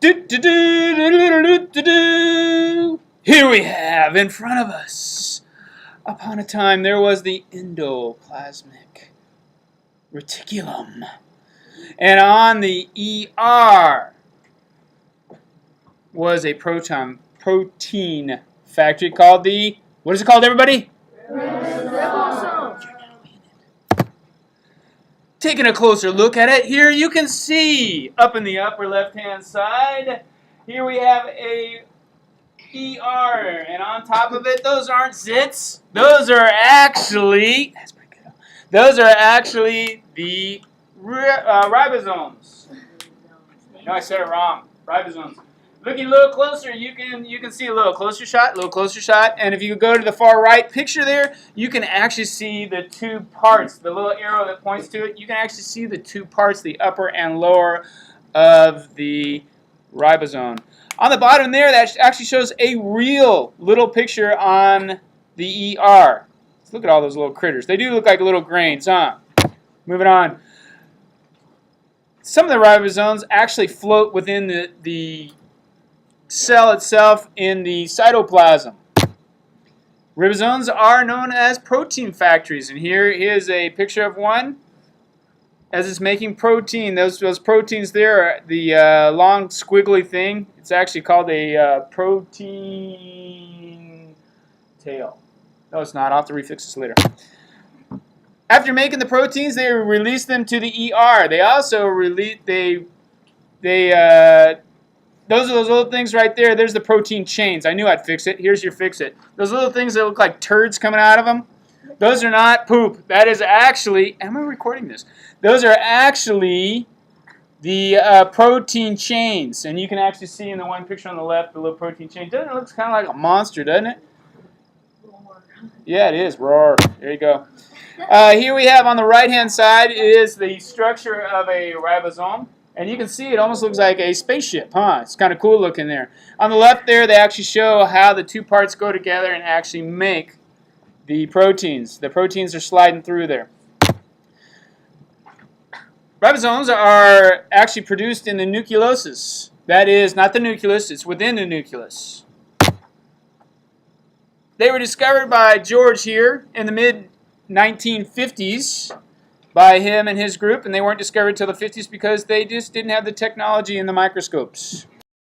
Here we have in front of us, upon a time there was the endoplasmic reticulum. And on the ER was a protein factory called the, what is it called, everybody? Ribosomes. Taking a closer look at it, here you can see, up in the upper left-hand side, here we have a ER, and on top of it, those aren't zits. Those are actually, that's pretty good. Those are actually the ribosomes. No, I said it wrong. Ribosomes. Looking a little closer, you can see a little closer shot, and if you go to the far right picture there, you can actually see the two parts, the little arrow that points to it. You can actually see the two parts, the upper and lower of the ribosome. On the bottom there, that actually shows a real little picture on the ER. Let's look at all those little critters. They do look like little grains, huh? Moving on. Some of the ribosomes actually float within the cell itself in the cytoplasm. Ribosomes are known as protein factories, and here is a picture of one as it's making protein. Those proteins there, the long squiggly thing, it's actually called a protein tail. No, it's not. I'll have to refix this later. After making the proteins, they release them to the ER. They also release those are those little things right there. There's the protein chains. I knew I'd fix it. Here's your fix it. Those little things that look like turds coming out of them. Those are not poop. That is actually, am I recording this? Those are actually the protein chains. And you can actually see in the one picture on the left, the little protein chain. Doesn't it look kind of like a monster, doesn't it? Yeah, it is. Roar. There you go. Here we have on the right-hand side is the structure of a ribosome. And you can see it almost looks like a spaceship, huh? It's kind of cool looking there. On the left there, they actually show how the two parts go together and actually make the proteins. The proteins are sliding through there. Ribosomes are actually produced in the nucleosis. That is, not the nucleus, it's within the nucleus. They were discovered by George here in the mid-1950s by him and his group, and they weren't discovered until the 50s because they just didn't have the technology and the microscopes.